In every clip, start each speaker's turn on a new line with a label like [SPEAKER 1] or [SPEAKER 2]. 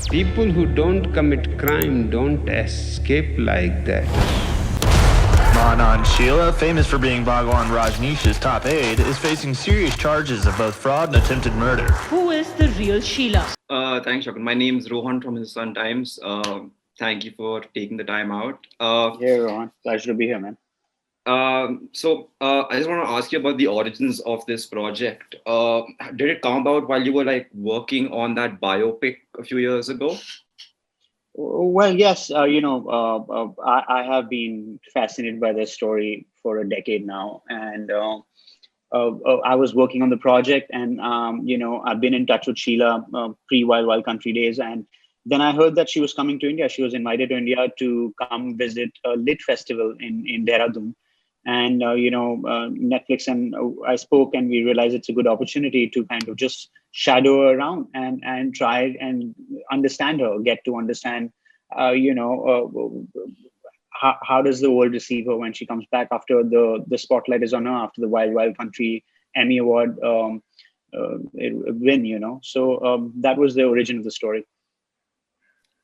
[SPEAKER 1] People who don't commit crime don't escape like that.
[SPEAKER 2] Manan Sheila, famous for being Bhagwan Rajneesh's top aide, is facing serious charges of both fraud and attempted murder.
[SPEAKER 3] Who is the real Sheila?
[SPEAKER 4] Thanks, Shakun. My name is Rohan from Hindustan Times. Thank you for taking the time out.
[SPEAKER 5] Yeah, Rohan. Pleasure to be here, man.
[SPEAKER 4] I just want to ask you about the origins of this project. Did it come about while you were like working on that biopic a few years ago?
[SPEAKER 5] Well, yes, I have been fascinated by this story for a decade now, and I was working on the project, and I've been in touch with Sheila pre Wild Wild Country days, and then I heard that she was coming to India. She was invited to India to come visit a lit festival in Dehradun, and Netflix and I spoke, and we realized it's a good opportunity to kind of just shadow her around and try and understand her, get to understand, how does the world receive her when she comes back after the spotlight is on her after the Wild Wild Country Emmy Award win, So that was the origin of the story.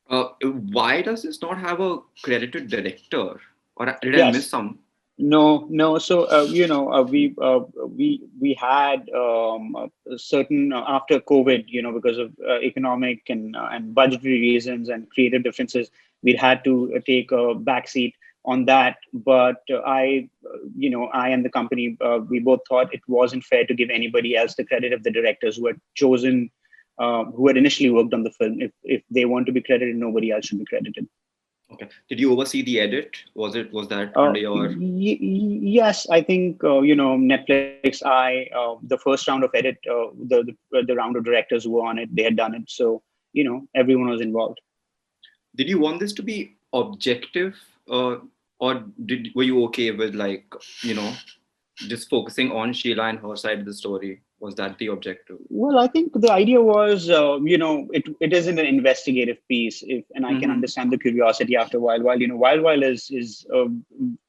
[SPEAKER 4] Why does this not have a credited director? Or did I
[SPEAKER 5] Yes.
[SPEAKER 4] miss some?
[SPEAKER 5] No. So we had a certain after COVID, because of economic and budgetary reasons and creative differences, we had to take a backseat on that. But I and the company, we both thought it wasn't fair to give anybody else the credit of the directors who had chosen, who had initially worked on the film. If they want to be credited, nobody else should be credited.
[SPEAKER 4] Okay. Did you oversee the edit? Was that under your?
[SPEAKER 5] Yes, I think Netflix. The first round of edit, the round of directors who were on it, they had done it. So everyone was involved.
[SPEAKER 4] Did you want this to be objective, or were you okay with just focusing on Sheila and her side of the story? Was that the objective?
[SPEAKER 5] Well, I think the idea was, it isn't an investigative piece, and I can understand the curiosity after Wild Wild. Wild Wild is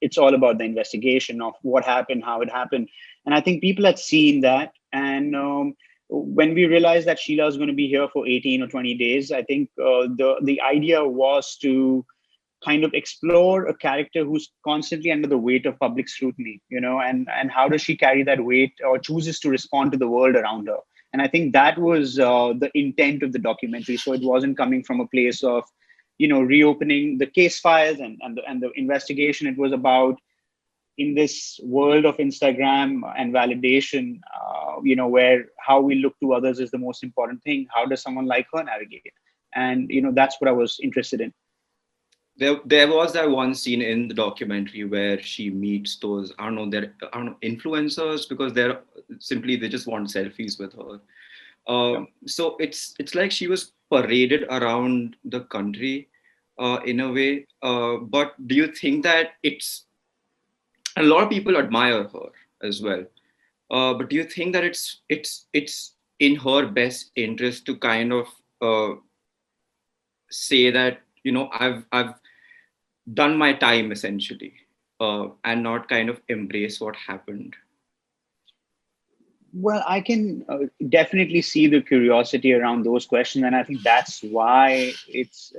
[SPEAKER 5] it's all about the investigation of what happened, how it happened, and I think people had seen that. And when we realized that Sheila was going to be here for 18 or 20 days, I think the idea was to kind of explore a character who's constantly under the weight of public scrutiny, and how does she carry that weight or chooses to respond to the world around her. And I think that was the intent of the documentary. So it wasn't coming from a place of, reopening the case files and the investigation. It was about, in this world of Instagram and validation, where how we look to others is the most important thing. How does someone like her navigate? And, that's what I was interested in.
[SPEAKER 4] There was that one scene in the documentary where she meets those, influencers, because they just want selfies with her. So it's like she was paraded around the country in a way. But do you think that a lot of people admire her as well? But do you think that it's in her best interest to kind of say that, I've done my time essentially, and not kind of embrace what happened?
[SPEAKER 5] Well, I can definitely see the curiosity around those questions, and I think that's why it's.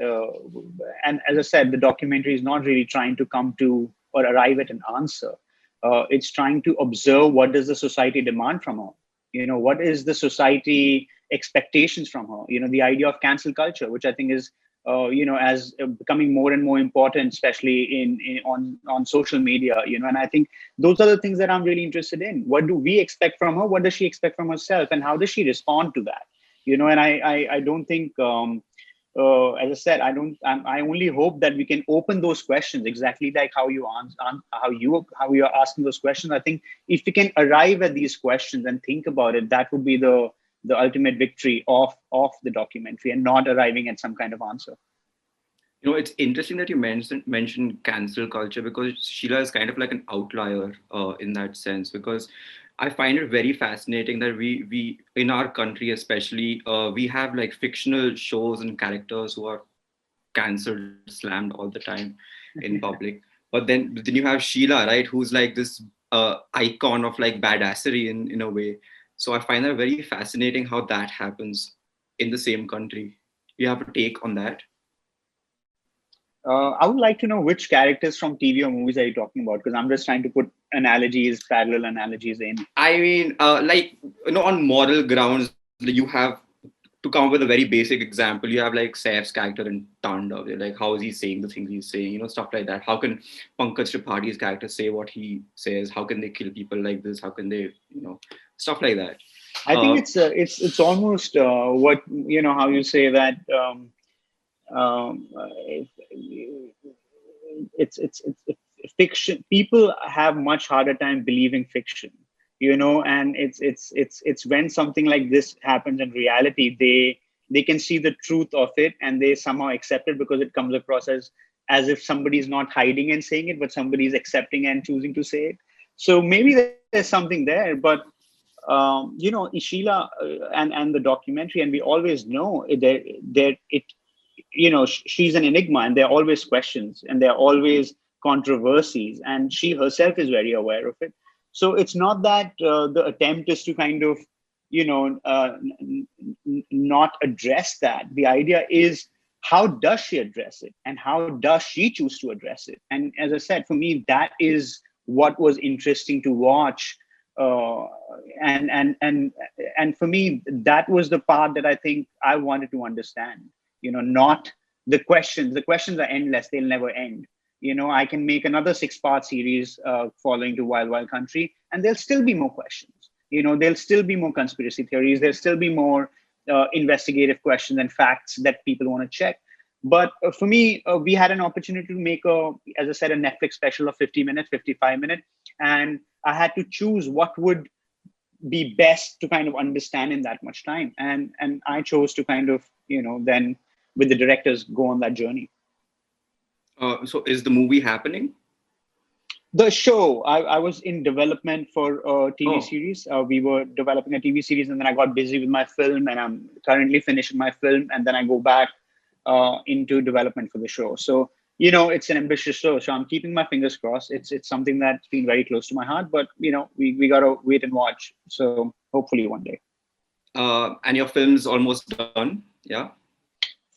[SPEAKER 5] And as I said, the documentary is not really trying to come to or arrive at an answer. It's trying to observe what does the society demand from her. What is the society expectations from her? The idea of cancel culture, which I think is as becoming more and more important, especially on social media, and I think those are the things that I'm really interested in. What do we expect from her? What does she expect from herself? And how does she respond to that? And I don't think, as I said, I only hope that we can open those questions exactly like how you are asking those questions. I think if we can arrive at these questions and think about it, that would be the ultimate victory of the documentary, and not arriving at some kind of answer.
[SPEAKER 4] It's interesting that you mentioned cancel culture, because Sheila is kind of like an outlier in that sense, because I find it very fascinating that we in our country especially, we have like fictional shows and characters who are cancelled, slammed all the time in public. But then you have Sheila, right, who's like this icon of like badassery in a way. So I find that very fascinating how that happens in the same country. you have a take on that?
[SPEAKER 5] I would like to know which characters from TV or movies are you talking about? Because I'm just trying to put analogies, parallel analogies in.
[SPEAKER 4] I mean, like, on moral grounds, you have to come up with a very basic example. You have like Saif's character in Tandav. Like, how is he saying the things he's saying? Stuff like that. How can Pankaj Tripathi's character say what he says? How can they kill people like this? How can they, stuff like that.
[SPEAKER 5] I think it's almost what how you say that. It's fiction. People have much harder time believing fiction, and it's when something like this happens in reality, they can see the truth of it and they somehow accept it because it comes across as if somebody's not hiding and saying it, but somebody's accepting and choosing to say it. So maybe there's something there, but Sheila and the documentary, and we always know she's an enigma, and there are always questions and there are always controversies, and she herself is very aware of it. So it's not that the attempt is to kind of not address that. The idea is, how does she address it and how does she choose to address it? And as I said, for me, that is what was interesting to watch. And for me, that was the part that I think I wanted to understand. Not the questions. The questions are endless; they'll never end. I can make another 6-part series following to Wild Wild Country, and there'll still be more questions. There'll still be more conspiracy theories. There'll still be more investigative questions and facts that people want to check. But for me, we had an opportunity to make as I said, a Netflix special of 50 minutes, 55 minutes, and I had to choose what would be best to kind of understand in that much time. And I chose to kind of, then with the directors go on that journey.
[SPEAKER 4] So is the movie happening?
[SPEAKER 5] The show, I was in development for a TV series. We were developing a TV series, and then I got busy with my film, and I'm currently finishing my film, and then I go back into development for the show. So, it's an ambitious show. So I'm keeping my fingers crossed. It's something that's been very close to my heart, but we got to wait and watch. So hopefully one day.
[SPEAKER 4] And your film's almost done, yeah?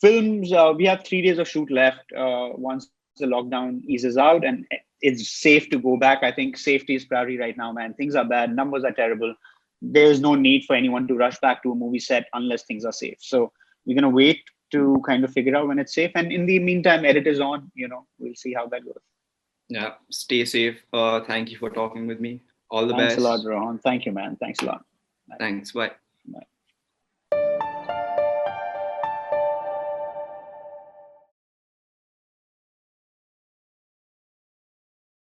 [SPEAKER 5] Films, we have 3 days of shoot left once the lockdown eases out and it's safe to go back. I think safety is priority right now, man. Things are bad. Numbers are terrible. There's no need for anyone to rush back to a movie set unless things are safe. So we're going to wait to kind of figure out when it's safe. And in the meantime, edit is on. We'll see how that goes.
[SPEAKER 4] Yeah. Stay safe. Thank you for talking with me. All the best.
[SPEAKER 5] Thanks a lot, Rohan. Thank you, man. Thanks a lot.
[SPEAKER 4] Thanks. Bye.